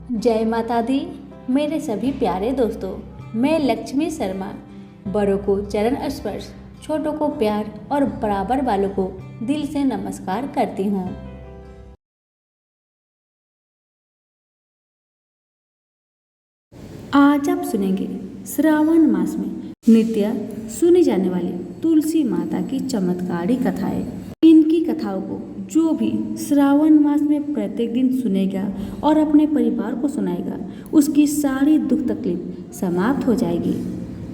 जय माता दी। मेरे सभी प्यारे दोस्तों, मैं लक्ष्मी शर्मा बड़ों को चरण स्पर्श, छोटों को प्यार और बराबर वालों को दिल से नमस्कार करती हूँ। आज आप सुनेंगे श्रावण मास में नित्य सुनी जाने वाली तुलसी माता की चमत्कारी कथाएं। इनकी कथाओं को जो भी श्रावण मास में प्रत्येक दिन सुनेगा और अपने परिवार को सुनाएगा, उसकी सारी दुख तकलीफ समाप्त हो जाएगी।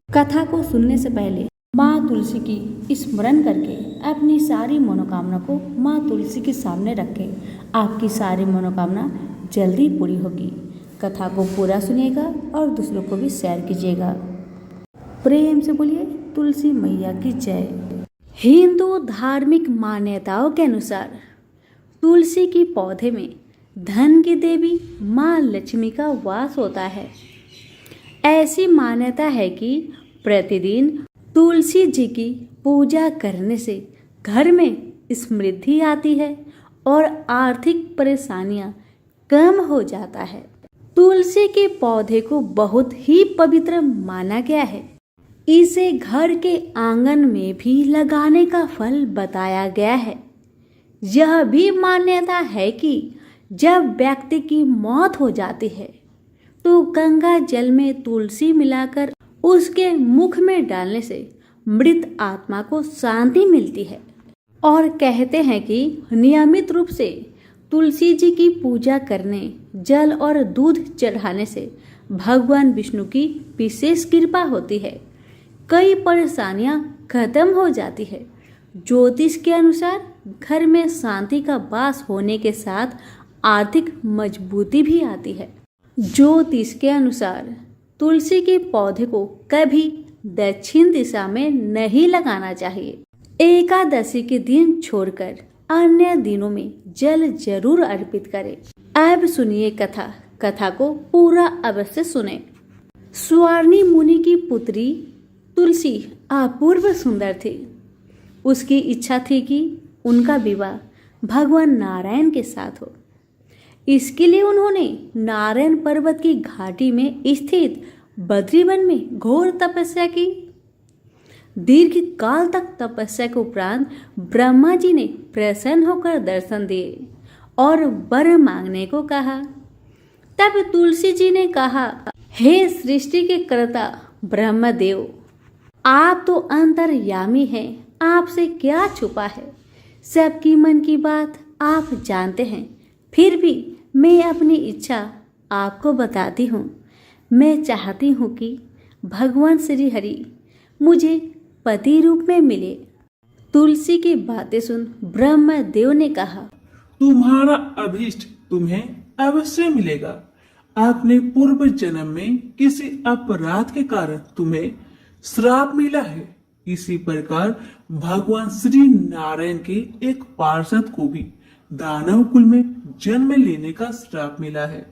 कथा को सुनने से पहले माँ तुलसी की स्मरण करके अपनी सारी मनोकामना को माँ तुलसी के सामने रखें। आपकी सारी मनोकामना जल्दी पूरी होगी। कथा को पूरा सुनिएगा और दूसरों को भी शेयर कीजिएगा। प्रेम से बोलिए तुलसी मैया की जय। हिंदू धार्मिक मान्यताओं के अनुसार तुलसी की पौधे में धन की देवी माँ लक्ष्मी का वास होता है। ऐसी मान्यता है कि प्रतिदिन तुलसी जी की पूजा करने से घर में समृद्धि आती है और आर्थिक परेशानियां कम हो जाता है। तुलसी के पौधे को बहुत ही पवित्र माना गया है। इसे घर के आंगन में भी लगाने का फल बताया गया है। यह भी मान्यता है कि जब व्यक्ति की मौत हो जाती है तो गंगा जल में तुलसी मिलाकर उसके मुख में डालने से मृत आत्मा को शांति मिलती है। और कहते हैं कि नियमित रूप से तुलसी जी की पूजा करने, जल और दूध चढ़ाने से भगवान विष्णु की विशेष कृपा होती है। कई परेशानियां खत्म हो जाती है। ज्योतिष के अनुसार घर में शांति का वास होने के साथ आर्थिक मजबूती भी आती है। ज्योतिष के अनुसार तुलसी के पौधे को कभी दक्षिण दिशा में नहीं लगाना चाहिए। एकादशी के दिन छोड़कर अन्य दिनों में जल जरूर अर्पित करें। अब सुनिए कथा को पूरा अवश्य सुने। स्वर्णी मुनि की पुत्री तुलसी अपूर्व सुंदर थी। उसकी इच्छा थी कि उनका विवाह भगवान नारायण के साथ हो। इसके लिए उन्होंने नारायण पर्वत की घाटी में स्थित बद्रीवन में घोर तपस्या की। दीर्घ काल तक तपस्या के उपरांत ब्रह्मा जी ने प्रसन्न होकर दर्शन दिए और वर मांगने को कहा। तब तुलसी जी ने कहा, हे सृष्टि के कर्ता ब्रह्मदेव, आप तो अंतर्यामी हैं, आपसे क्या छुपा है। सबकी मन की बात आप जानते हैं। फिर भी मैं अपनी इच्छा आपको बताती हूँ। मैं चाहती हूँ कि भगवान श्री हरि मुझे पति रूप में मिले। तुलसी की बातें सुन ब्रह्मदेव ने कहा, तुम्हारा अभीष्ट तुम्हें अवश्य मिलेगा। आपने पूर्व जन्म में किसी अपराध के कारण तुम्हें श्राप मिला है। इसी प्रकार भगवान श्री नारायण के एक पार्षद को भी दानव कुल में जन्म लेने का श्राप मिला है।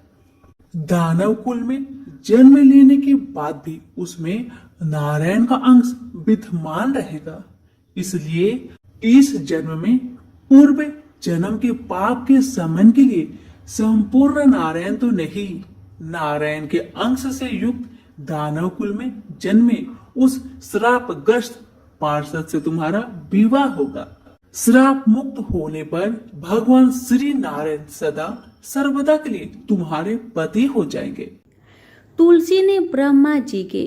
दानव कुल में जन्म लेने के बाद भी उसमें नारायण का अंश विद्यमान रहेगा। इसलिए इस जन्म में पूर्व जन्म के पाप के शमन के लिए संपूर्ण नारायण तो नहीं, नारायण के अंश से युक्त दानव कुल में जन्मे उस श्रापग्रस्त पार्षद से तुम्हारा विवाह होगा। श्राप मुक्त होने पर भगवान श्री नारायण सदा सर्वदा के लिए तुम्हारे पति हो जाएंगे। तुलसी ने ब्रह्मा जी के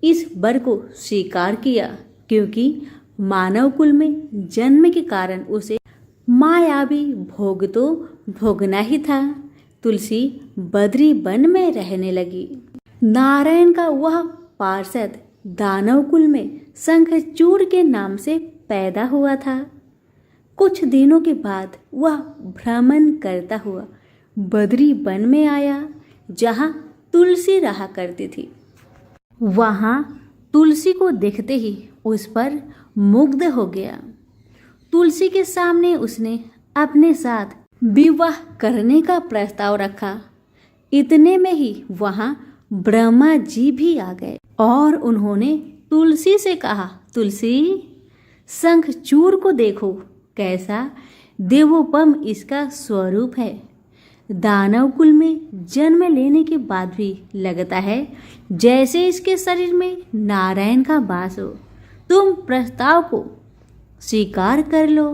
इस वर को स्वीकार किया, क्योंकि मानव कुल में जन्म के कारण उसे मायावी भोग तो भोगना ही था। तुलसी बद्री वन में रहने लगी। नारायण का वह पार्षद दानव कुल में शंखचूड़ के नाम से पैदा हुआ था। कुछ दिनों के बाद वह भ्रमण करता हुआ बद्री वन में आया, जहाँ तुलसी रहा करती थी। वहाँ तुलसी को देखते ही उस पर मुग्ध हो गया। तुलसी के सामने उसने अपने साथ विवाह करने का प्रस्ताव रखा। इतने में ही वहाँ ब्रह्मा जी भी आ गए और उन्होंने तुलसी से कहा, तुलसी, शंखचूड़ को देखो, कैसा देवोपम इसका स्वरूप है। दानव कुल में जन्म लेने के बाद भी लगता है जैसे इसके शरीर में नारायण का वास हो। तुम प्रस्ताव को स्वीकार कर लो।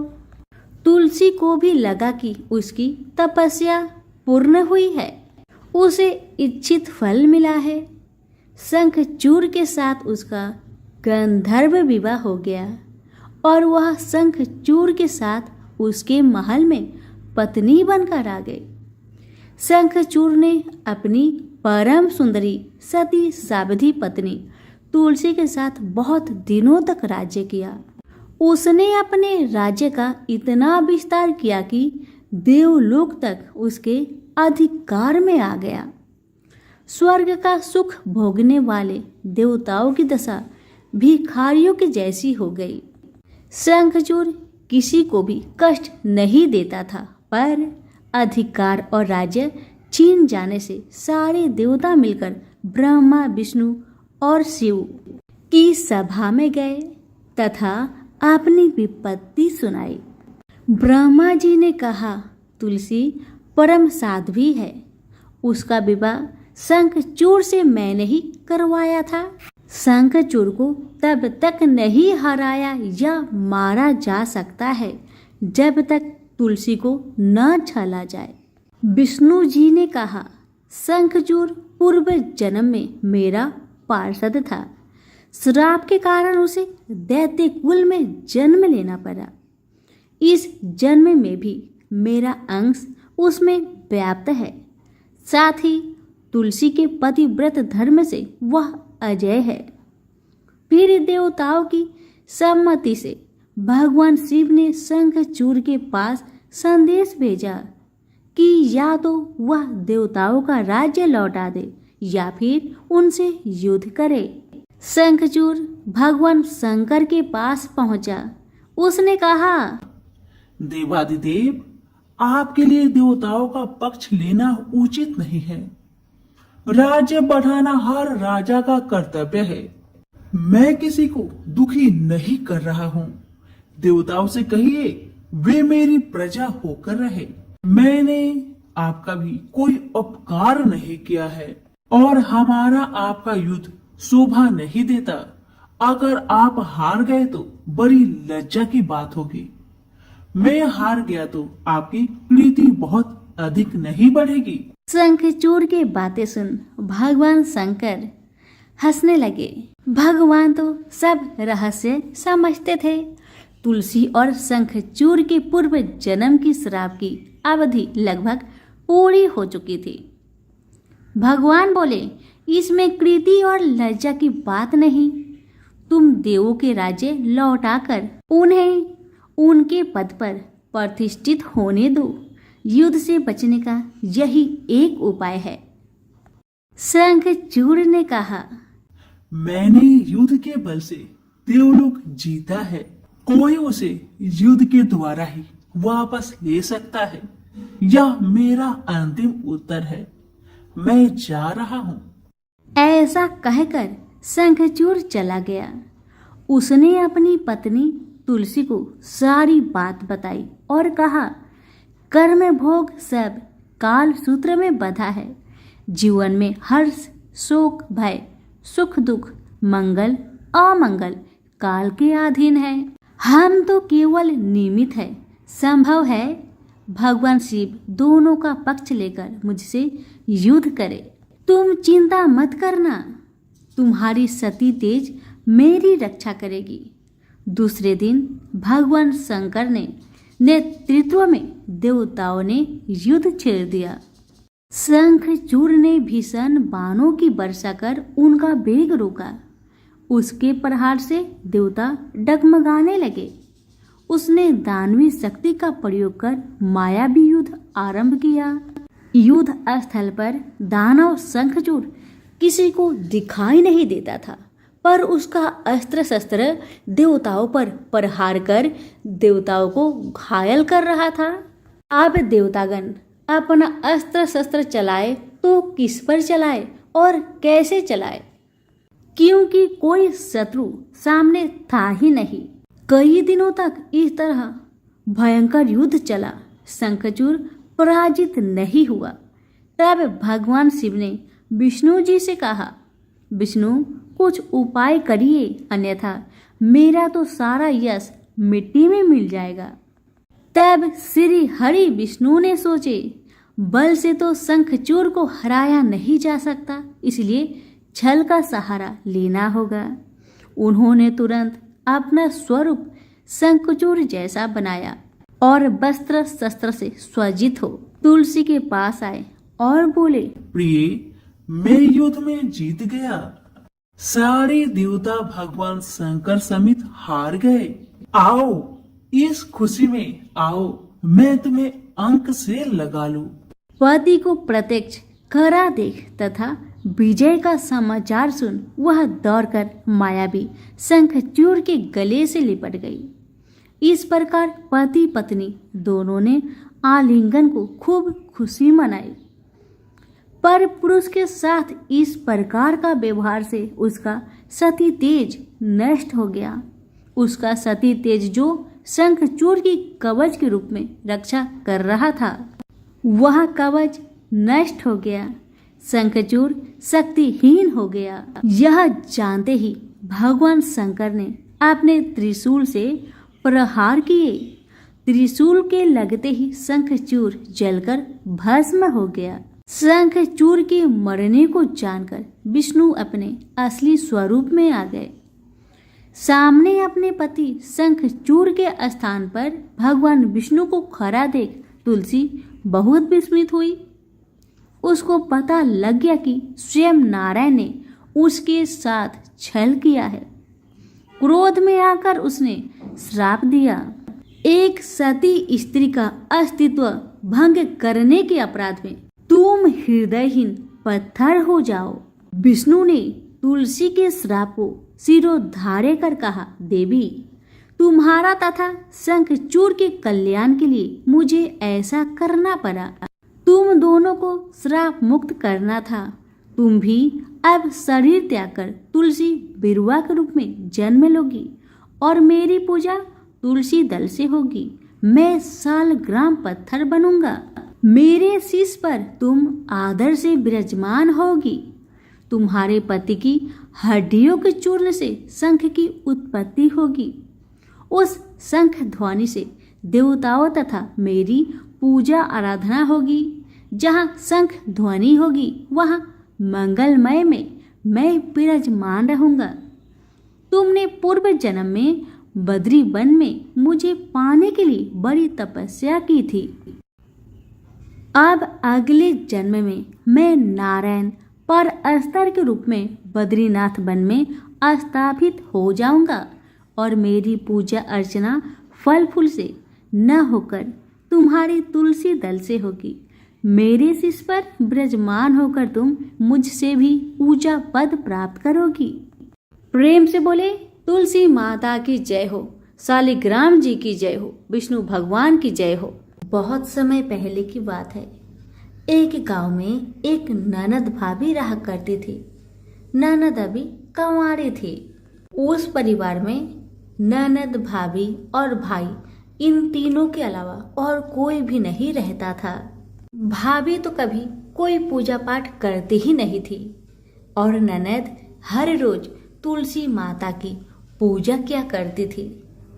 तुलसी को भी लगा कि उसकी तपस्या पूर्ण हुई है, उसे इच्छित फल मिला है। शंखचूड़ के साथ उसका गंधर्व विवाह हो गया और वह शंखचूड़ के साथ उसके महल में पत्नी बनकर आ गई। शंखचूड़ ने अपनी परम सुंदरी सती सावधि पत्नी तुलसी के साथ बहुत दिनों तक राज्य किया। उसने अपने राज्य का इतना विस्तार किया कि देवलोक तक उसके अधिकार में आ गया। स्वर्ग का सुख भोगने वाले देवताओं की दशा भिखारियों की जैसी हो गई। शंखचूड़ किसी को भी कष्ट नहीं देता था, पर अधिकार और राज्य छीन जाने से सारे देवता मिलकर ब्रह्मा, विष्णु और शिव की सभा में गए तथा अपनी विपत्ति सुनाई। ब्रह्मा जी ने कहा, तुलसी परम साध्वी है, उसका विवाह शंखचूड़ से मैंने ही करवाया था। शंखचूड़ को तब तक नहीं हराया या मारा जा सकता है जब तक तुलसी को न छला जाए। विष्णु जी ने कहा, शंखचूड़ पूर्व जन्म में मेरा पार्षद था, श्राप के कारण उसे दैत्य कुल में जन्म लेना पड़ा। इस जन्म में भी मेरा अंश उसमें व्याप्त है, साथ ही तुलसी के पतिव्रत धर्म से वह अजय है। फिर देवताओं की सम्मति से भगवान शिव ने शंखचूड़ के पास संदेश भेजा कि या तो वह देवताओं का राज्य लौटा दे या फिर उनसे युद्ध करे। शंखचूड़ भगवान शंकर के पास पहुंचा। उसने कहा, देवादिदेव, आपके लिए देवताओं का पक्ष लेना उचित नहीं है। राज्य बढ़ाना हर राजा का कर्तव्य है। मैं किसी को दुखी नहीं कर रहा हूँ। देवताओं से कहिए वे मेरी प्रजा होकर रहे। मैंने आपका भी कोई उपकार नहीं किया है और हमारा आपका युद्ध शोभा नहीं देता। अगर आप हार गए तो बड़ी लज्जा की बात होगी। मैं हार गया तो आपकी प्रीति बहुत अधिक नहीं बढ़ेगी। शंखचूड़ की बातें सुन भगवान शंकर हंसने लगे। भगवान तो सब रहस्य समझते थे। तुलसी और शंखचूड़ के पूर्व जन्म की श्राप की अवधि लगभग पूरी हो चुकी थी। भगवान बोले, इसमें कृति और लज्जा की बात नहीं। तुम देवों के राज्य लौटाकर उन्हें उनके पद पर प्रतिष्ठित होने दो। युद्ध से बचने का यही एक उपाय है। शंखचूड़ ने कहा, मैंने युद्ध के बल से देवलोक जीता है। कोई उसे युद्ध के द्वारा ही वापस ले सकता है। यह मेरा अंतिम उत्तर है। मैं जा रहा हूँ। ऐसा कहकर शंखचूड़ चला गया। उसने अपनी पत्नी तुलसी को सारी बात बताई और कहा, कर्म भोग सब काल सूत्र में बंधा है। जीवन में हर्ष, शोक, भय, सुख, दुख, मंगल, अमंगल काल के अधीन है। हम तो केवल निमित्त है। संभव है भगवान शिव दोनों का पक्ष लेकर मुझसे युद्ध करे। तुम चिंता मत करना, तुम्हारी सती तेज मेरी रक्षा करेगी। दूसरे दिन भगवान शंकर ने नेतृत्व में देवताओं ने युद्ध छेड़ दिया। शंखचूड़ ने भीषण बाणों की वर्षा कर उनका वेग रोका। उसके प्रहार से देवता डगमगाने लगे। उसने दानवी शक्ति का प्रयोग कर मायावी युद्ध आरंभ किया। युद्ध स्थल पर दानव शंखचूड़ किसी को दिखाई नहीं देता था, पर उसका अस्त्र शस्त्र देवताओं पर प्रहार कर देवताओं को घायल कर रहा था। अब देवतागण अपना अस्त्र शस्त्र चलाए तो किस पर चलाए और कैसे चलाए, क्योंकि कोई शत्रु सामने था ही नहीं। कई दिनों तक इस तरह भयंकर युद्ध चला। शंखचूड़ पराजित नहीं हुआ। तब भगवान शिव ने विष्णु जी से कहा, विष्णु कुछ उपाय करिए, अन्यथा मेरा तो सारा यश मिट्टी में मिल जाएगा। तब श्री हरि विष्णु ने सोचे, बल से तो शंखचूर को हराया नहीं जा सकता, इसलिए छल का सहारा लेना होगा। उन्होंने तुरंत अपना स्वरूप शंखचूर जैसा बनाया और वस्त्र शस्त्र से सज्जित हो तुलसी के पास आए और बोले, प्रिय, मैं युद्ध में जीत गया। सारे देवता भगवान शंकर समेत हार गए। आओ, इस खुशी में आओ, मैं तुम्हें अंक से लगा लूं। पति को प्रत्यक्ष खरा देख तथा विजय का समाचार सुन वह दौड़कर मायावी शंखचूर के गले से लिपट गई। इस प्रकार पति पत्नी दोनों ने आलिंगन को खूब खुशी मनाई। पर पुरुष के साथ इस प्रकार का व्यवहार से उसका सती तेज नष्ट हो गया। उसका सती तेज जो शंखचूर की कवच के रूप में रक्षा कर रहा था, वह कवच नष्ट हो गया। शंखचूर शक्तिहीन हो गया। यह जानते ही भगवान शंकर ने अपने त्रिशूल से प्रहार किए। त्रिशूल के लगते ही शंखचूर जलकर भस्म हो गया। शंखचूर के मरने को जानकर विष्णु अपने असली स्वरूप में आ गए। सामने अपने पति शंखचूर के स्थान पर भगवान विष्णु को खड़ा देख तुलसी बहुत विस्मित हुई। उसको पता लग गया कि स्वयं नारायण ने उसके साथ छल किया है। क्रोध में आकर उसने श्राप दिया, एक सती स्त्री का अस्तित्व भंग करने के अपराध में तुम हृदयहीन पत्थर हो जाओ। विष्णु ने तुलसी के श्राप को सिरोधार्य कर कहा, देवी, तुम्हारा तथा शंखचूर के कल्याण के लिए मुझे ऐसा करना पड़ा। तुम दोनों को श्राप मुक्त करना था। तुम भी अब शरीर त्याग कर तुलसी बिरुआ के रूप में जन्म लोगी और मेरी पूजा तुलसी दल से होगी। मैं सालग्राम पत्थर बनूंगा। मेरे शीश पर तुम आदर से विराजमान होगी। तुम्हारे पति की हड्डियों के चूर्ण से शंख की उत्पत्ति होगी। उस शंख ध्वनि से देवताओं तथा मेरी पूजा आराधना होगी। जहाँ शंख ध्वनि होगी वहाँ मंगलमय में मैं विराजमान रहूंगा। तुमने पूर्व जन्म में बद्री वन में मुझे पाने के लिए बड़ी तपस्या की थी। अब अगले जन्म में मैं नारायण पर अस्तर के रूप में बद्रीनाथ वन में स्थापित हो जाऊंगा और मेरी पूजा अर्चना फल फूल से न होकर तुम्हारी तुलसी दल से होगी। मेरे शीश पर विराजमान होकर तुम मुझसे भी ऊंचा पद प्राप्त करोगी। प्रेम से बोले, तुलसी माता की जय हो, शालिग्राम जी की जय हो, विष्णु भगवान की जय हो। बहुत समय पहले की बात है। एक गांव में एक ननद भाभी रहा करती थी। ननद अभी कंवारी थी। उस परिवार में ननद, भाभी और भाई, इन तीनों के अलावा और कोई भी नहीं रहता था। भाभी तो कभी कोई पूजा पाठ करती ही नहीं थी और ननद हर रोज तुलसी माता की पूजा किया करती थी,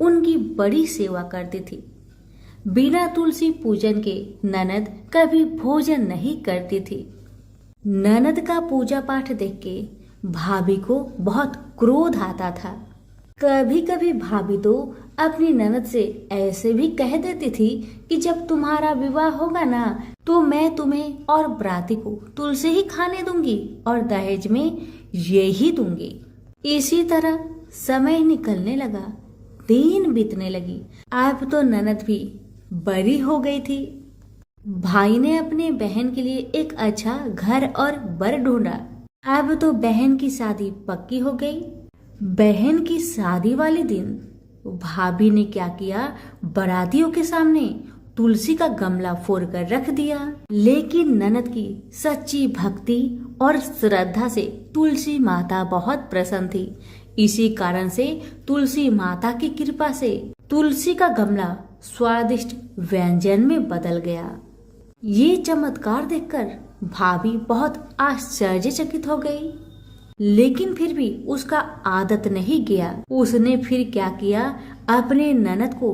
उनकी बड़ी सेवा करती थी। बिना तुलसी पूजन के ननद कभी भोजन नहीं करती थी। ननद का पूजा पाठ देख के भाभी को बहुत क्रोध आता था। कभी कभी भाभी तो अपनी ननद से ऐसे भी कह देती थी कि जब तुम्हारा विवाह होगा ना तो मैं तुम्हें और बराती को तुलसी ही खाने दूंगी और दहेज में यही दूंगी। इसी तरह समय निकलने लगा, दिन बीतने लगी। अब तो ननद भी बड़ी हो गई थी। भाई ने अपने बहन के लिए एक अच्छा घर और बर ढूंढा। अब तो बहन की शादी पक्की हो गई। बहन की शादी वाले दिन भाभी ने क्या किया, बारातियों के सामने तुलसी का गमला फोड़कर रख दिया। लेकिन ननद की सच्ची भक्ति और श्रद्धा से तुलसी माता बहुत प्रसन्न थी। इसी कारण से तुलसी माता की कृपा से तुलसी का गमला स्वादिष्ट व्यंजन में बदल गया। ये चमत्कार देखकर भाभी बहुत आश्चर्यचकित हो गई, लेकिन फिर भी उसका आदत नहीं गया। उसने फिर क्या किया, अपने ननद को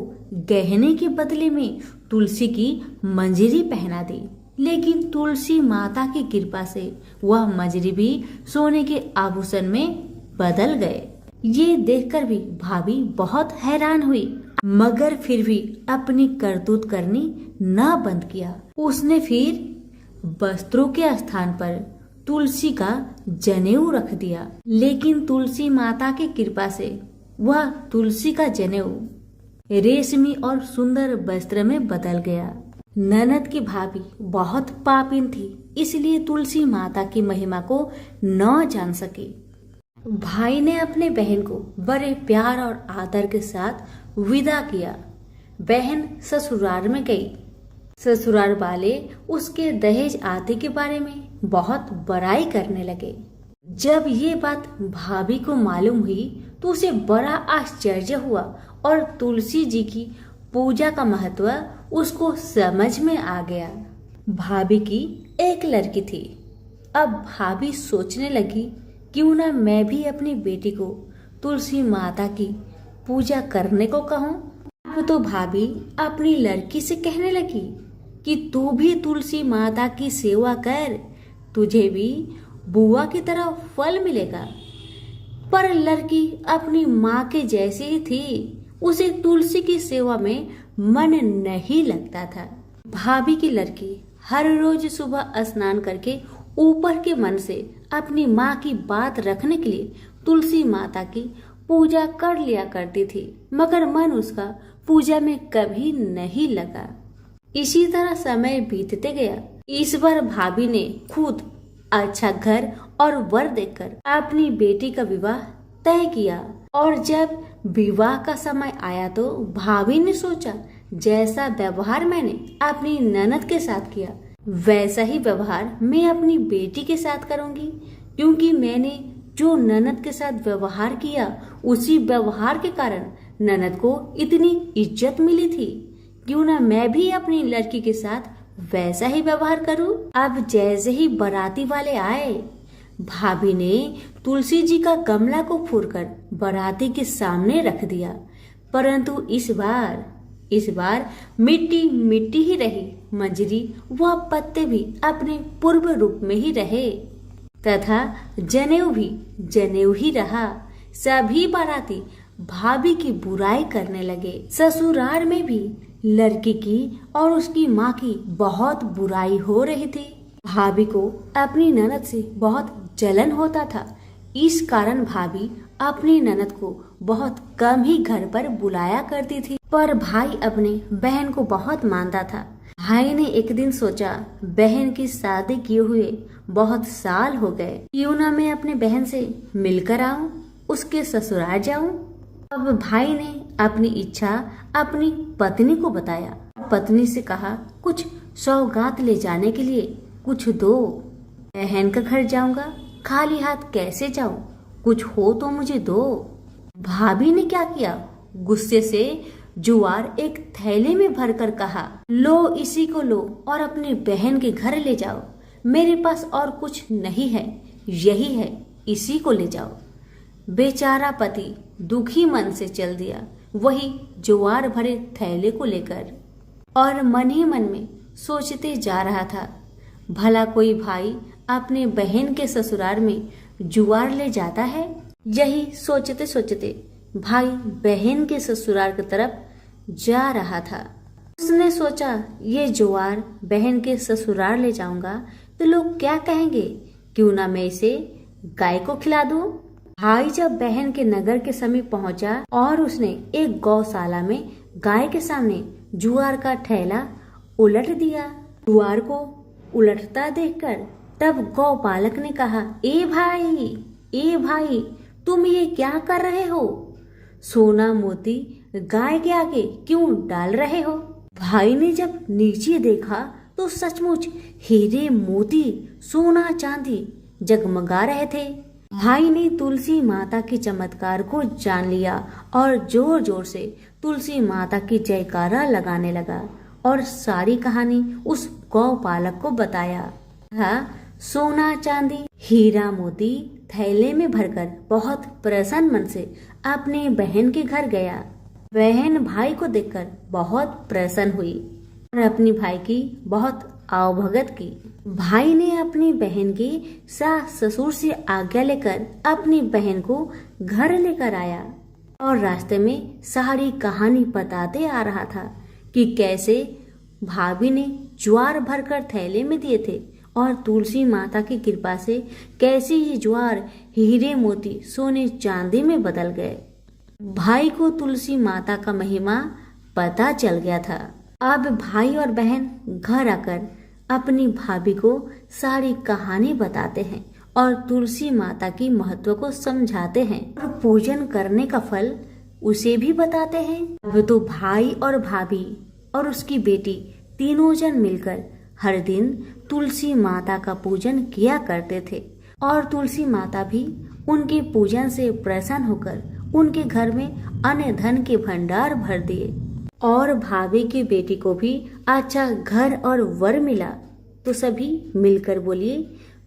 गहने के बदले में तुलसी की मंजरी पहना दी। लेकिन तुलसी माता की कृपा से वह मंजरी भी सोने के आभूषण में बदल गए। ये देखकर भी भाभी बहुत हैरान हुई, मगर फिर भी अपनी करतूत करनी ना बंद किया। उसने फिर वस्त्रों के स्थान पर तुलसी का जनेऊ रख दिया। लेकिन तुलसी माता की कृपा से वह तुलसी का जनेऊ रेशमी और सुंदर वस्त्र में बदल गया। ननद की भाभी बहुत पापिन थी, इसलिए तुलसी माता की महिमा को न जान सकी। भाई ने अपने बहन को बड़े प्यार और आदर के साथ विदा किया। बहन ससुराल में गई। ससुराल वाले उसके दहेज आदि के बारे में बहुत बड़ाई करने लगे। जब ये बात भाभी को मालूम हुई तो उसे बड़ा आश्चर्य हुआ और तुलसी जी की पूजा का महत्व उसको समझ में आ गया। भाभी की एक लड़की थी। अब भाभी सोचने लगी, क्यों ना मैं भी अपनी बेटी को तुलसी माता की पूजा करने को कहूँ। अब तो भाभी अपनी लड़की से कहने लगी कि तू भी तुलसी माता की सेवा कर, तुझे भी बुआ की तरह फल मिलेगा। पर लड़की अपनी माँ के जैसी ही थी, उसे तुलसी की सेवा में मन नहीं लगता था। भाभी की लड़की हर रोज सुबह स्नान करके ऊपर के मन से अपनी माँ की बात रखने के लिए तुलसी माता की पूजा कर लिया करती थी, मगर मन उसका पूजा में कभी नहीं लगा। इसी तरह समय बीतते गया। इस बार भाभी ने खुद अच्छा घर और वर देखकर अपनी बेटी का विवाह तय किया। और जब विवाह का समय आया तो भाभी ने सोचा, जैसा व्यवहार मैंने अपनी ननद के साथ किया वैसा ही व्यवहार मैं अपनी बेटी के साथ करूंगी, क्योंकि मैंने जो ननद के साथ व्यवहार किया उसी व्यवहार के कारण ननद को इतनी इज्जत मिली थी। क्यों ना मैं भी अपनी लड़की के साथ वैसा ही व्यवहार करूं। अब जैसे ही बाराती वाले आए, भाभी ने तुलसी जी का गमला को फोड़कर बाराती के सामने रख दिया, परंतु इस बार मिट्टी मिट्टी ही रही। मंजरी व पत्ते भी अपने पूर्व रूप में ही रहे तथा जनेऊ भी जनेऊ ही रहा। सभी बाराती भाभी की बुराई करने लगे। ससुराल में भी लड़की की और उसकी माँ की बहुत बुराई हो रही थी। भाभी को अपनी ननद से बहुत जलन होता था। इस कारण भाभी अपनी ननद को बहुत कम ही घर पर बुलाया करती थी। पर भाई अपने बहन को बहुत मानता था। भाई ने एक दिन सोचा, बहन की शादी किए हुए बहुत साल हो गए, क्यों ना मैं अपने बहन से मिलकर आऊं, उसके ससुराल जाऊं। अब भाई ने अपनी इच्छा अपनी पत्नी को बताया। पत्नी से कहा, कुछ सौगात ले जाने के लिए कुछ दो। बहन का घर जाऊंगा, खाली हाथ कैसे जाऊं, कुछ हो तो मुझे दो। भाभी ने क्या किया, गुस्से से जुआर एक थैले में भरकर कहा, लो इसी को लो और अपनी बहन के घर ले जाओ। मेरे पास और कुछ नहीं है, यही है, इसी को ले जाओ। बेचारा पति दुखी मन से चल दिया वही जुआर भरे थैले को लेकर, और मन ही मन में सोचते जा रहा था, भला कोई भाई अपने बहन के ससुराल में जुआर ले जाता है। यही सोचते सोचते भाई बहन के ससुराल की तरफ जा रहा था। उसने सोचा, ये जुआर बहन के ससुराल ले जाऊंगा तो लोग क्या कहेंगे, क्यों ना मैं इसे गाय को खिला दूं। भाई जब बहन के नगर के समीप पहुंचा और उसने एक गौशाला में गाय के सामने जुआर का थैला उलट दिया। जुआर को उलटता देखकर तब गौपालक ने कहा, ए भाई तुम ये क्या कर रहे हो, सोना मोती गाय के आगे क्यों डाल रहे हो। भाई ने जब नीचे देखा तो सचमुच हीरे मोती सोना चांदी जगमगा रहे थे। भाई ने तुलसी माता के चमत्कार को जान लिया और जोर जोर से तुलसी माता की जयकारा लगाने लगा और सारी कहानी उस गौपालक को बताया। सोना चांदी हीरा मोती थैले में भरकर बहुत प्रसन्न मन से अपने बहन के घर गया। बहन भाई को देखकर बहुत प्रसन्न हुई और अपनी भाई की बहुत आवभगत की। भाई ने अपनी बहन की सास ससुर से आज्ञा लेकर अपनी बहन को घर लेकर आया और रास्ते में सारी कहानी बताते आ रहा था कि कैसे भाभी ने ज्वार भरकर थैले में दिए थे और तुलसी माता की कृपा से कैसे ये ज्वार हीरे मोती सोने चांदी में बदल गए। भाई को तुलसी माता का महिमा पता चल गया था। अब भाई और बहन घर आकर अपनी भाभी को सारी कहानी बताते हैं और तुलसी माता की महत्व को समझाते हैं और पूजन करने का फल उसे भी बताते हैं। अब तो भाई और भाभी और उसकी बेटी तीनों जन मिलकर हर दिन तुलसी माता का पूजन किया करते थे और तुलसी माता भी उनके पूजन से प्रसन्न होकर उनके घर में अन्न धन के भंडार भर दिए और भाभी की बेटी को भी अच्छा घर और वर मिला। तो सभी मिलकर बोलिए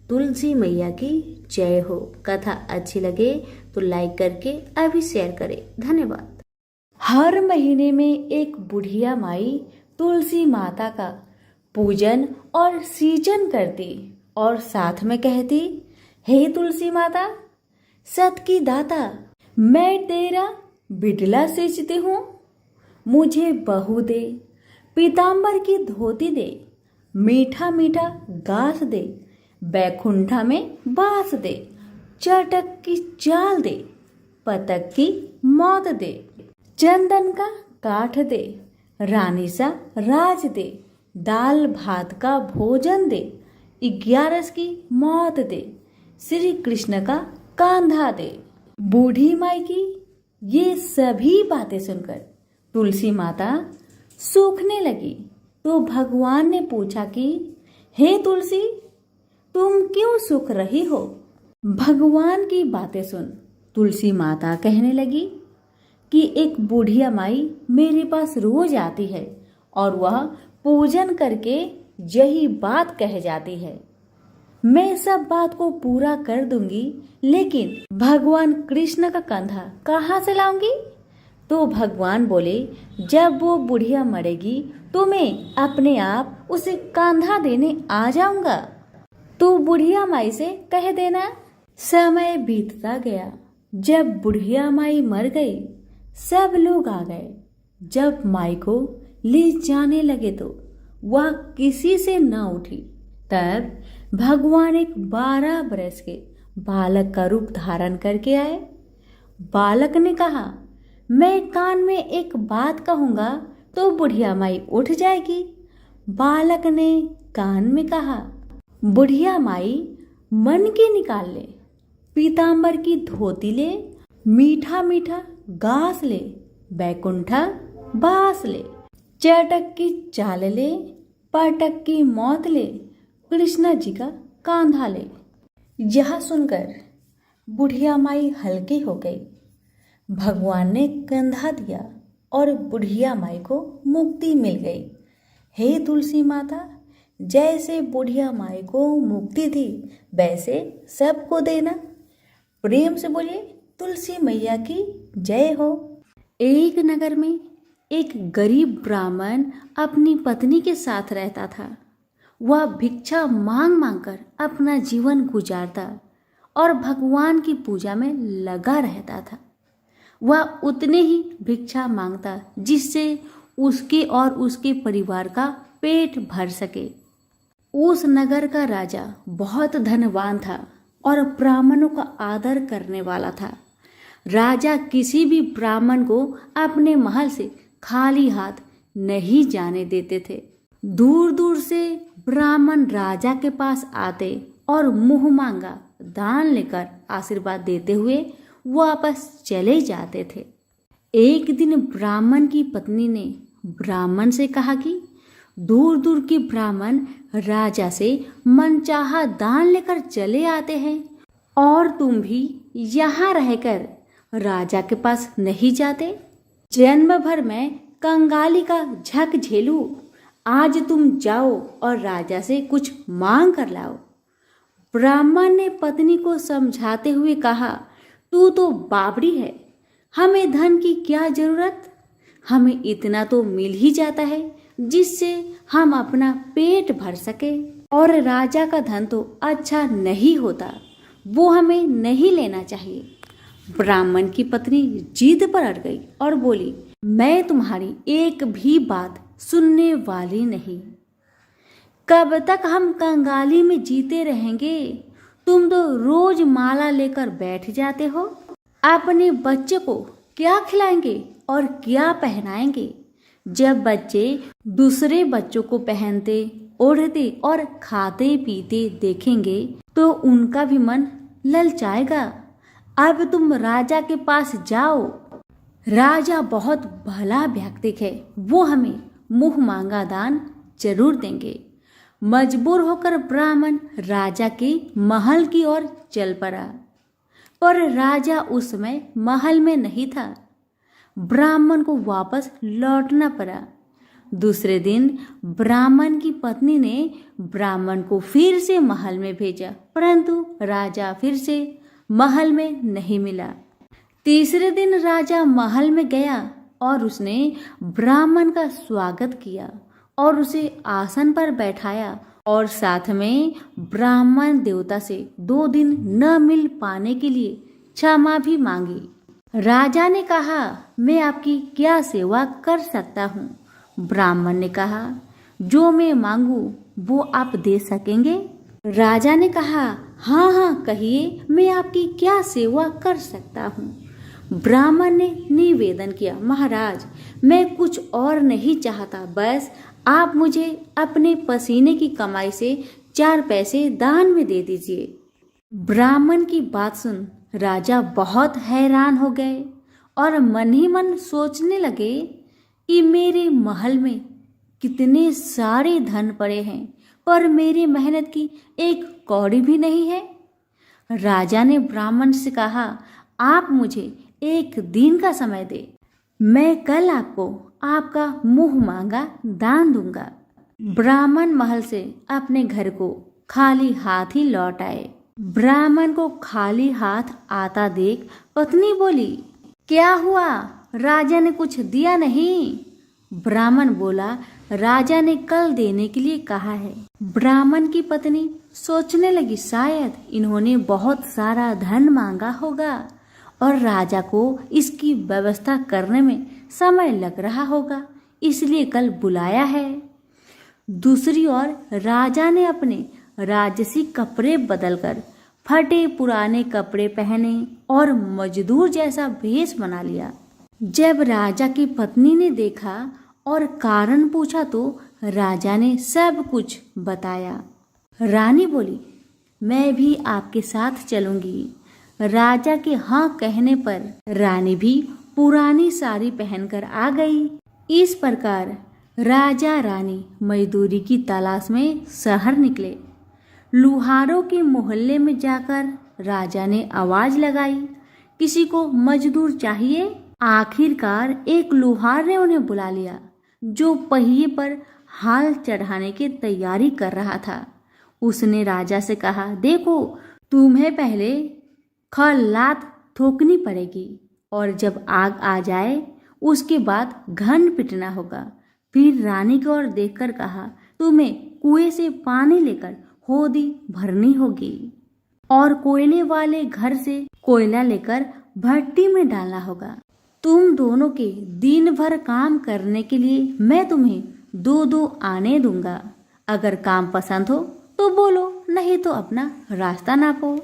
तुलसी मैया की जय हो। कथा अच्छी लगे तो लाइक करके अभी शेयर करें। धन्यवाद। हर महीने में एक बुढ़िया माई तुलसी माता का पूजन और सींचन करती और साथ में कहती, हे तुलसी माता सत की दाता, मैं तेरा बिडला सींचती हूँ, मुझे बहू दे, पीताम्बर की धोती दे, मीठा मीठा घास दे, बैकुंठा में बास दे, चटक की चाल दे, पतक की मौत दे, चंदन का काठ दे, रानी सा राज दे, दाल भात का भोजन दे, 11 की मौत दे, श्री कृष्ण का कांधा दे। बूढ़ी माई की ये सभी बातें सुनकर तुलसी माता सूखने लगी। तो भगवान ने पूछा कि हे तुलसी, तुम क्यों सूख रही हो? भगवान की बातें सुन तुलसी माता कहने लगी कि एक बुढ़िया माई मेरे पास रोज आती है और वह पूजन करके यही बात कह जाती है। मैं सब बात को पूरा कर दूंगी, लेकिन भगवान कृष्ण का कंधा कहाँ से लाऊंगी? तो भगवान बोले, जब वो बुढ़िया मरेगी तो मैं अपने आप उसे कंधा देने आ जाऊंगा। तो बुढ़िया माई से कह देना। समय बीतता गया। जब बुढ़िया माई मर गई, सब लोग आ गए। जब माई को ले जाने लगे तो वह किसी से न उठी। तब भगवान एक 12 बरस के बालक का रूप धारण करके आए। बालक ने कहा, मैं कान में एक बात कहूंगा तो बुढ़िया माई उठ जाएगी। बालक ने कान में कहा, बुढ़िया माई मन की निकाल ले, पीताम्बर की धोती ले, मीठा मीठा घास ले, बैकुंठा बास ले, चटक की चाल ले, पटक की मौत ले, कृष्णा जी का कांधा ले। यह सुनकर बुढ़िया माई हल्की हो गई। भगवान ने कंधा दिया और बुढ़िया माई को मुक्ति मिल गई। हे तुलसी माता, जैसे बुढ़िया माई को मुक्ति दी वैसे सबको देना। प्रेम से बोलिए तुलसी मैया की जय हो। एक नगर में एक गरीब ब्राह्मण अपनी पत्नी के साथ रहता था। वह भिक्षा मांग मांग कर अपना जीवन गुजारता और भगवान की पूजा में लगा रहता था। वह उतने ही भिक्षा मांगता जिससे उसके और उसके परिवार का पेट भर सके। उस नगर का राजा बहुत धनवान था और ब्राह्मणों का आदर करने वाला था। राजा किसी भी ब्राह्मण को अपने महल से खाली हाथ नहीं जाने देते थे। दूर दूर से ब्राह्मण राजा के पास आते और मुंह मांगा दान लेकर आशीर्वाद देते हुए वापस चले जाते थे। एक दिन ब्राह्मण की पत्नी ने ब्राह्मण से कहा कि दूर दूर के ब्राह्मण राजा से मनचाहा दान लेकर चले आते हैं और तुम भी यहाँ रहकर राजा के पास नहीं जाते। जन्म भर में कंगाली का झक झेलू, आज तुम जाओ और राजा से कुछ मांग कर लाओ। ब्राह्मण ने पत्नी को समझाते हुए कहा, तू तो बावड़ी है, हमें धन की क्या जरूरत, हमें इतना तो मिल ही जाता है जिससे हम अपना पेट भर सके। और राजा का धन तो अच्छा नहीं होता, वो हमें नहीं लेना चाहिए। ब्राह्मण की पत्नी जिद पर अड़ गई और बोली, मैं तुम्हारी एक भी बात सुनने वाली नहीं। कब तक हम कंगाली में जीते रहेंगे? तुम तो रोज माला लेकर बैठ जाते हो। अपने बच्चे को क्या खिलाएंगे और क्या पहनाएंगे? जब बच्चे दूसरे बच्चों को पहनते, ओढ़ते और खाते पीते देखेंगे तो उनका भी मन ललचाएगा। अब तुम राजा के पास जाओ। राजा बहुत भला व्यक्ति है, वो हमें मुंह मांगा दान जरूर देंगे। मजबूर होकर ब्राह्मण राजा के महल की ओर चल पड़ा, पर राजा उस समय महल में नहीं था। ब्राह्मण को वापस लौटना पड़ा। दूसरे दिन ब्राह्मण की पत्नी ने ब्राह्मण को फिर से महल में भेजा, परंतु राजा फिर से महल में नहीं मिला। तीसरे दिन राजा महल में गया और उसने ब्राह्मण का स्वागत किया और उसे आसन पर बैठाया और साथ में ब्राह्मण देवता से 2 दिन न मिल पाने के लिए क्षमा भी मांगी। राजा ने कहा, मैं आपकी क्या सेवा कर सकता हूँ? ब्राह्मण ने कहा, जो मैं मांगू वो आप दे सकेंगे? राजा ने कहा, हाँ हाँ कहिए, मैं आपकी क्या सेवा कर सकता हूँ? ब्राह्मण ने निवेदन किया, महाराज मैं कुछ और नहीं चाहता, बस आप मुझे अपने पसीने की कमाई से 4 पैसे दान में दे दीजिए। ब्राह्मण की बात सुन राजा बहुत हैरान हो गए और मन ही मन सोचने लगे कि मेरे महल में कितने सारे धन पड़े हैं, पर मेरी मेहनत की एक कौड़ी भी नहीं है। राजा ने ब्राह्मण से कहा, आप मुझे 1 दिन का समय दे, मैं कल आपको आपका मुंह मांगा दान दूंगा। ब्राह्मण महल से अपने घर को खाली हाथ ही लौट आए। ब्राह्मण को खाली हाथ आता देख पत्नी बोली, क्या हुआ, राजा ने कुछ दिया नहीं? ब्राह्मण बोला, राजा ने कल देने के लिए कहा है। ब्राह्मण की पत्नी सोचने लगी, शायद इन्होंने बहुत सारा धन मांगा होगा और राजा को इसकी व्यवस्था करने में समय लग रहा होगा, इसलिए कल बुलाया है। दूसरी ओर राजा ने अपने राजसी कपड़े बदलकर फटे पुराने कपड़े पहने और मजदूर जैसा भेष बना लिया। जब राजा की पत्नी ने देखा और कारण पूछा तो राजा ने सब कुछ बताया। रानी बोली, मैं भी आपके साथ चलूंगी। राजा के हाँ कहने पर रानी भी पुरानी साड़ी पहनकर आ गई। इस प्रकार राजा रानी मजदूरी की तलाश में शहर निकले। लुहारों के मोहल्ले में जाकर राजा ने आवाज लगाई, किसी को मजदूर चाहिए? आखिरकार एक लुहार ने उन्हें बुला लिया, जो पहिए पर हाल चढ़ाने की तैयारी कर रहा था। उसने राजा से कहा, देखो तुम्हें पहले खलात ठोकनी पड़ेगी और जब आग आ जाए उसके बाद घन पिटना होगा। फिर रानी की ओर देखकर कहा, तुम्हें कुएं से पानी लेकर होदी भरनी होगी और कोयले वाले घर से कोयला लेकर भट्टी में डालना होगा। तुम दोनों के दिन भर काम करने के लिए मैं तुम्हें 2-2 आने दूंगा। अगर काम पसंद हो तो बोलो, नहीं तो अपना रास्ता नापो।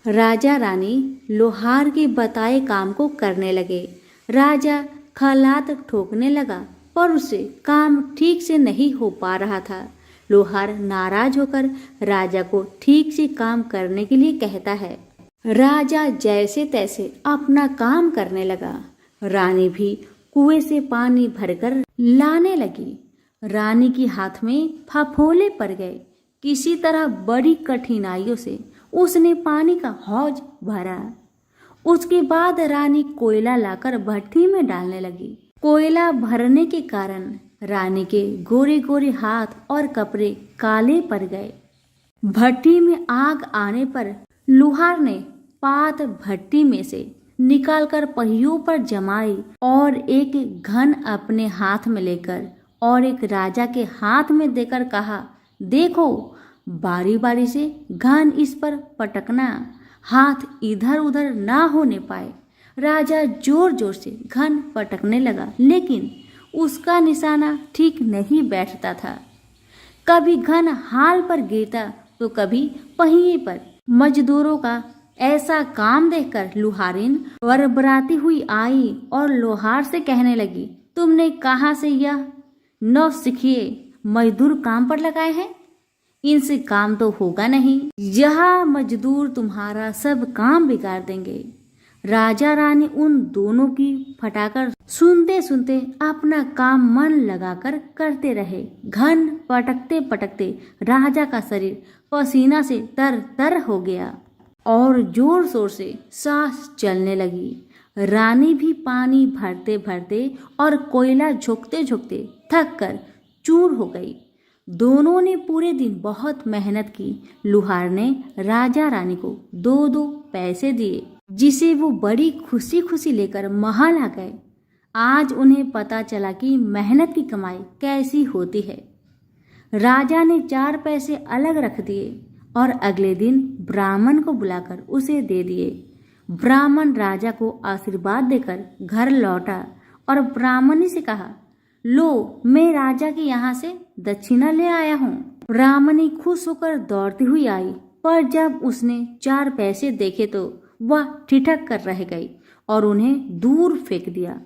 राजा रानी लोहार के बताए काम को करने लगे। राजा खलात ठोकने लगा, पर उससे काम ठीक से नहीं हो पा रहा था। लोहार नाराज होकर राजा को ठीक से काम करने के लिए कहता है। राजा जैसे तैसे अपना काम करने लगा। रानी भी कुएं से पानी भरकर लाने लगी। रानी के हाथ में फफोले पड़ गए। किसी तरह बड़ी कठिनाइयों से उसने पानी का हौज भरा। उसके बाद रानी कोयला लाकर भट्टी में डालने लगी। कोयला भरने के कारण रानी के गोरे गोरे हाथ और कपड़े काले पड़ गए। भट्टी में आग आने पर लुहार ने पात भट्टी में से निकालकर पहियों पर जमाई और एक घन अपने हाथ में लेकर और एक राजा के हाथ में देकर कहा, देखो बारी बारी से घन इस पर पटकना, हाथ इधर उधर ना होने पाए। राजा जोर जोर से घन पटकने लगा, लेकिन उसका निशाना ठीक नहीं बैठता था। कभी घन हाल पर गिरता तो कभी पहिए पर। मजदूरों का ऐसा काम देखकर लुहारिन बरबराती हुई आई और लोहार से कहने लगी, तुमने कहाँ से यह नौसिखिए मजदूर काम पर लगाए हैं? इनसे काम तो होगा नहीं। यह मजदूर तुम्हारा सब काम बिगाड़ देंगे। राजा रानी उन दोनों की फटाकर सुनते सुनते अपना काम मन लगाकर करते रहे। घन पटकते पटकते राजा का शरीर पसीना से तर तर हो गया और जोर शोर से सांस चलने लगी। रानी भी पानी भरते भरते और कोयला झोंकते झोंकते थक कर चूर हो गई। दोनों ने पूरे दिन बहुत मेहनत की। लुहार ने राजा रानी को 2-2 पैसे दिए, जिसे वो बड़ी खुशी खुशी लेकर महल आ गए। आज उन्हें पता चला कि मेहनत की कमाई कैसी होती है। राजा ने 4 पैसे अलग रख दिए और अगले दिन ब्राह्मण को बुलाकर उसे दे दिए। ब्राह्मण राजा को आशीर्वाद देकर घर लौटा और ब्राह्मणी से कहा, लो मैं राजा के यहाँ से दक्षिणा ले आया हूँ। ब्राह्मणी खुश होकर दौड़ती हुई आई, पर जब उसने 4 पैसे देखे तो वह ठिठक कर रह गई और उन्हें दूर फेंक दिया।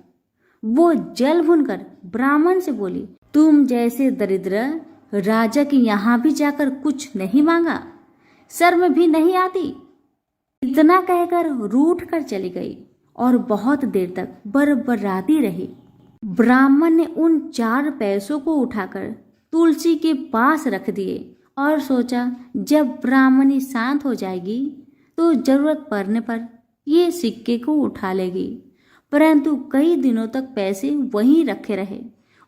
वो जल भूनकर ब्राह्मण से बोली, तुम जैसे दरिद्र राजा के यहाँ भी जाकर कुछ नहीं मांगा, शर्म भी नहीं आती। इतना कहकर रूठ कर चली गई और बहुत देर तक बरबराती रही। ब्राह्मण ने उन 4 पैसों को उठाकर तुलसी के पास रख दिए और सोचा, जब ब्राह्मणी शांत हो जाएगी तो जरूरत पड़ने पर ये सिक्के को उठा लेगी। परंतु कई दिनों तक पैसे वहीं रखे रहे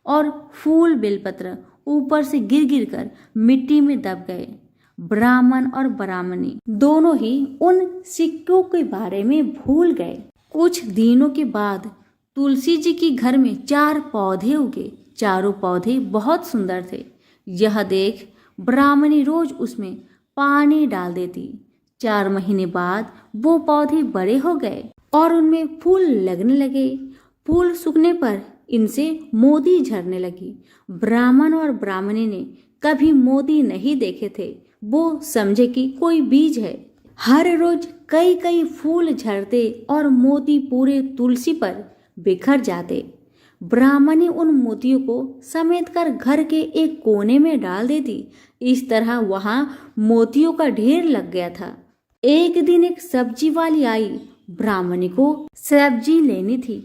और फूल बेलपत्र ऊपर से गिर गिर कर मिट्टी में दब गए। ब्राह्मण और ब्राह्मणी दोनों ही उन सिक्कों के बारे में भूल गए। कुछ दिनों के बाद तुलसी जी के घर में 4 पौधे उगे। चारों पौधे बहुत सुंदर थे। यह देख ब्राह्मणी रोज उसमें पानी डाल देती। 4 महीने बाद वो पौधे बड़े हो गए और उनमें फूल लगने लगे। फूल सूखने पर इनसे मोती झरने लगी। ब्राह्मण और ब्राह्मणी ने कभी मोती नहीं देखे थे। वो समझे कि कोई बीज है। हर रोज कई कई फूल झरते और मोती पूरे तुलसी पर बिखर जाते। ब्राह्मणी उन मोतियों को समेट कर घर के एक कोने में डाल देती। इस तरह वहां मोतियों का ढेर लग गया था। एक दिन एक सब्जी वाली आई। ब्राह्मणी को सब्जी लेनी थी,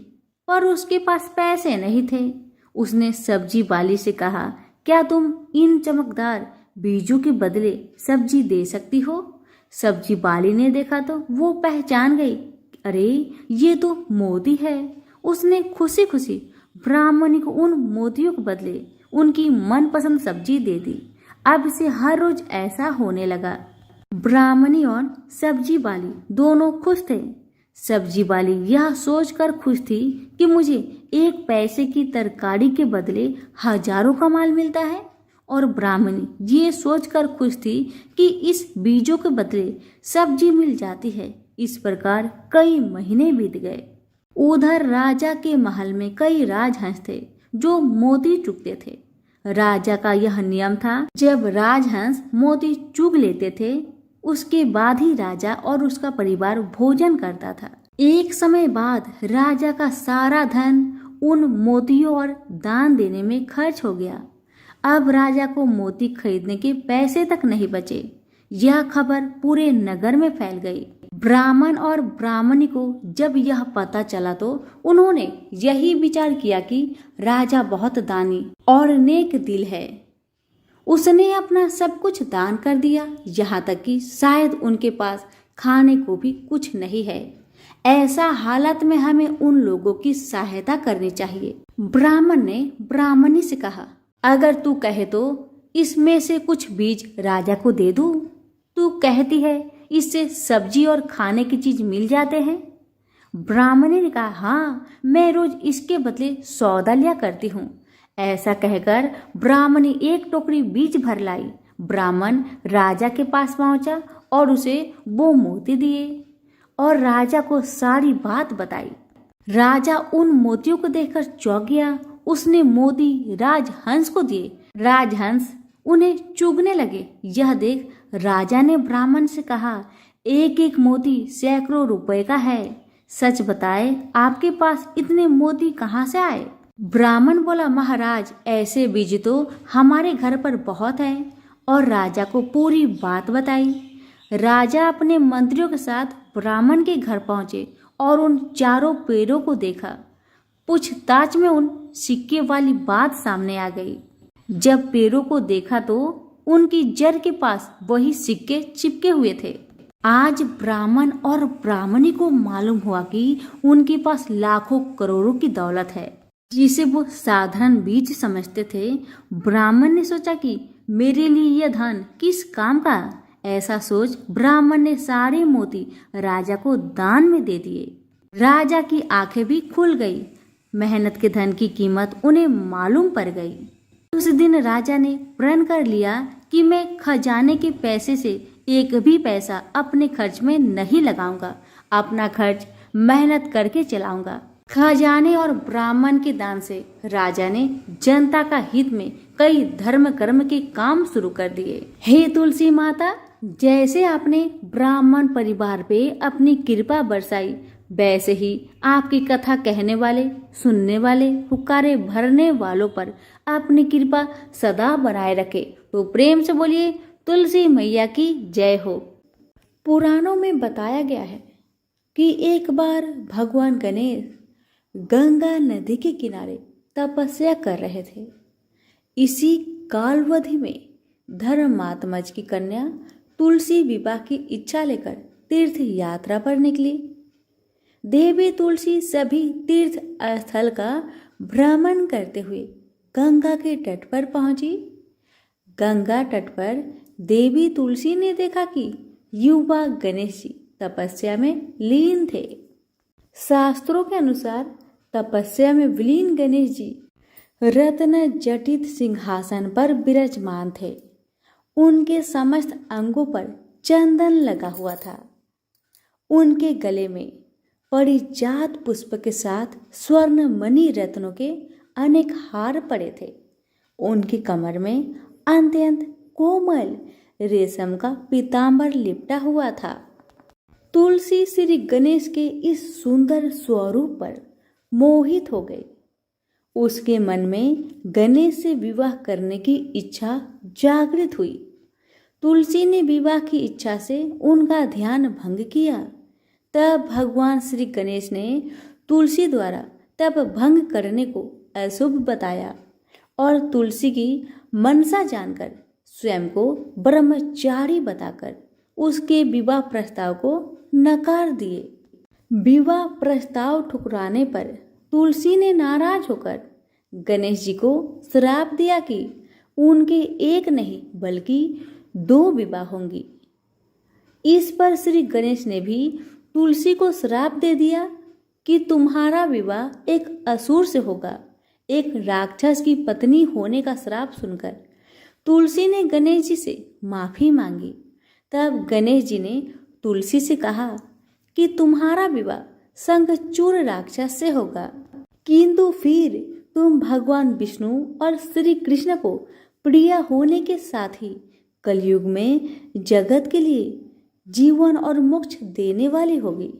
पर उसके पास पैसे नहीं थे। उसने सब्जी वाली से कहा, क्या तुम इन चमकदार बीजों के बदले सब्जी दे सकती हो? सब्जी वाली ने देखा तो वो पहचान गई, अरे ये तो मोती है। उसने खुशी खुशी ब्राह्मणी को उन मोतियों के बदले उनकी मनपसंद सब्जी दे दी। अब से हर रोज ऐसा होने लगा। ब्राह्मणी और सब्जी वाली दोनों खुश थे। सब्जी वाली यह सोचकर खुश थी कि मुझे 1 पैसे की तरकारी के बदले हजारों का माल मिलता है, और ब्राह्मणी ये सोचकर खुश थी कि इस बीजों के बदले सब्जी मिल जाती है। इस प्रकार कई महीने बीत गए। उधर राजा के महल में कई राजहंस थे जो मोती चुगते थे। राजा का यह नियम था, जब राजहंस मोती चुग लेते थे उसके बाद ही राजा और उसका परिवार भोजन करता था। एक समय बाद राजा का सारा धन उन मोतियों और दान देने में खर्च हो गया। अब राजा को मोती खरीदने के पैसे तक नहीं बचे। यह खबर पूरे नगर में फैल गई। ब्राह्मण और ब्राह्मणी को जब यह पता चला तो उन्होंने यही विचार किया कि राजा बहुत दानी और नेक दिल है। उसने अपना सब कुछ दान कर दिया, यहाँ तक कि शायद उनके पास खाने को भी कुछ नहीं है। ऐसा हालत में हमें उन लोगों की सहायता करनी चाहिए। ब्राह्मण ने ब्राह्मणी से कहा, अगर तू कहे तो इसमें से कुछ बीज राजा को दे दूं। तू कहती है इससे सब्जी और खाने की चीज मिल जाते हैं। ब्राह्मणी ने कहा, हाँ, मैं रोज इसके बदले सौदा लिया करती हूँ। ऐसा कहकर ब्राह्मणी एक टोकरी बीज भर लाई। ब्राह्मण राजा के पास पहुंचा और उसे वो मोती दिए और राजा को सारी बात बताई। राजा उन मोतियों को देखकर चौंक गया। उसने मोती राजहंस को दिए। राजहंस उन्हें चुगने लगे। यह देख राजा ने ब्राह्मण से कहा, एक एक मोती सैकड़ों रुपए का है। सच बताए, आपके पास इतने मोती कहाँ से आए? ब्राह्मण बोला, महाराज, ऐसे बीज तो हमारे घर पर बहुत है। और राजा को पूरी बात बताई। राजा अपने मंत्रियों के साथ ब्राह्मण के घर पहुंचे और उन चारों पेड़ों को देखा। पूछताछ में उन सिक्के वाली बात सामने आ गई। जब पेड़ों को देखा तो उनकी जड़ के पास वही सिक्के चिपके हुए थे। आज ब्राह्मण और ब्राह्मणी को मालूम हुआ कि उनके पास लाखों करोड़ों की दौलत है, जिसे वो साधारण बीज समझते थे। ब्राह्मण ने सोचा कि मेरे लिए यह धन किस काम का। ऐसा सोच ब्राह्मण ने सारे मोती राजा को दान में दे दिए। राजा की आंखें भी खुल गई। मेहनत के धन की कीमत उन्हें मालूम पड़ गई। उस दिन राजा ने प्रण कर लिया कि मैं खजाने के पैसे से एक भी पैसा अपने खर्च में नहीं लगाऊंगा। अपना खर्च मेहनत करके चलाऊंगा। खजाने और ब्राह्मण के दान से राजा ने जनता का हित में कई धर्म कर्म के काम शुरू कर दिए। हे तुलसी माता, जैसे आपने ब्राह्मण परिवार पे अपनी कृपा बरसाई, वैसे ही आपकी कथा कहने वाले, सुनने वाले, हुक्कारे भरने वालों पर अपनी कृपा सदा बनाए रखे। तो प्रेम से बोलिए, तुलसी मैया की जय हो। पुराणों में बताया गया है कि एक बार भगवान गणेश गंगा नदी के किनारे तपस्या कर रहे थे। इसी कालवधि में धर्मात्मज की कन्या तुलसी विवाह की इच्छा लेकर तीर्थ यात्रा पर निकली। देवी तुलसी सभी तीर्थ स्थल का भ्रमण करते हुए गंगा के तट पर पहुंची। गंगा तट पर देवी तुलसी ने देखा कि युवा गणेश जी तपस्या में लीन थे। शास्त्रों के अनुसार तपस्या में विलीन गणेश जी रत्न जटित सिंहासन पर विराजमान थे। उनके समस्त अंगों पर चंदन लगा हुआ था। उनके गले में परिजात पुष्प के साथ स्वर्ण मणि रत्नों के अनेक हार पड़े थे। उनकी कमर में अत्यंत कोमल रेशम का पीतांबर लिपटा हुआ था। तुलसी श्री गणेश के इस सुंदर स्वरूप पर मोहित हो गई। उसके मन में गणेश से विवाह करने की इच्छा जागृत हुई। तुलसी ने विवाह की इच्छा से उनका ध्यान भंग किया। तब भगवान श्री गणेश ने तुलसी द्वारा तब भंग करने को अशुभ बताया और तुलसी की मनसा जानकर स्वयं को ब्रह्मचारी बताकर उसके विवाह प्रस्ताव को नकार दिए। विवाह प्रस्ताव ठुकराने पर तुलसी ने नाराज होकर गणेश जी को श्राप दिया कि उनके एक नहीं बल्कि 2 विवाह होंगी। इस पर श्री गणेश ने भी तुलसी को श्राप दे दिया कि तुम्हारा विवाह एक असुर से होगा। एक राक्षस की पत्नी होने का श्राप सुनकर तुलसी ने गणेश जी से माफी मांगी। तब गणेश जी ने तुलसी से कहा कि तुम्हारा विवाह शंखचूड़ राक्षस से होगा, किंतु फिर तुम भगवान विष्णु और श्री कृष्ण को प्रिय होने के साथ ही कलयुग में जगत के लिए जीवन और मोक्ष देने वाली होगी।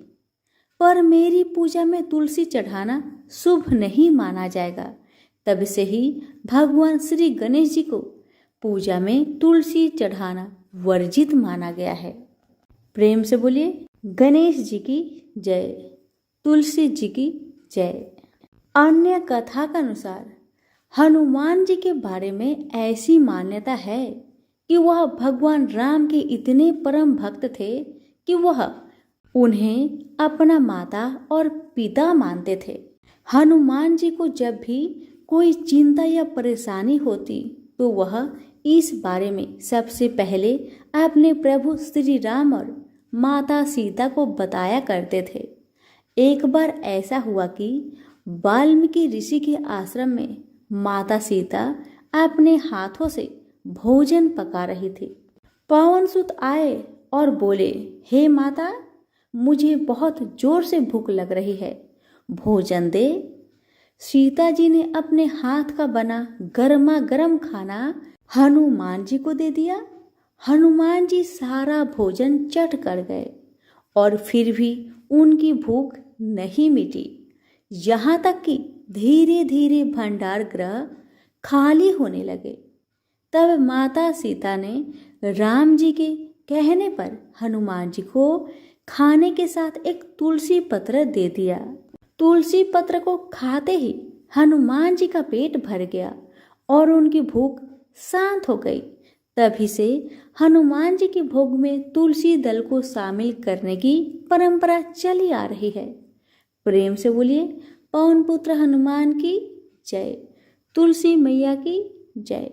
पर मेरी पूजा में तुलसी चढ़ाना शुभ नहीं माना जाएगा। तब से ही भगवान श्री गणेश जी को पूजा में तुलसी चढ़ाना वर्जित माना गया है। प्रेम से बोलिए, गणेश जी की जय, तुलसी जी की जय। अन्य कथा के अनुसार हनुमान जी के बारे में ऐसी मान्यता है कि वह भगवान राम के इतने परम भक्त थे कि वह उन्हें अपना माता और पिता मानते थे। हनुमान जी को जब भी कोई चिंता या परेशानी होती तो वह इस बारे में सबसे पहले अपने प्रभु श्री राम और माता सीता को बताया करते थे। एक बार ऐसा हुआ कि वाल्मीकि ऋषि के आश्रम में माता सीता अपने हाथों से भोजन पका रही थी। पवन सुत आए और बोले, हे माता, मुझे बहुत जोर से भूख लग रही है, भोजन दे। सीता जी ने अपने हाथ का बना गर्मा गर्म खाना हनुमान जी को दे दिया। हनुमान जी सारा भोजन चट कर गए और फिर भी उनकी भूख नहीं मिटी। यहाँ तक कि धीरे धीरे भंडार गृह खाली होने लगे। तब माता सीता ने राम जी के कहने पर हनुमान जी को खाने के साथ एक तुलसी पत्र दे दिया। तुलसी पत्र को खाते ही हनुमान जी का पेट भर गया और उनकी भूख शांत हो गई। तभी से हनुमान जी के भोग में तुलसी दल को शामिल करने की परंपरा चली आ रही है। प्रेम से बोलिए, पवन पुत्र हनुमान की जय, तुलसी मैया की जय।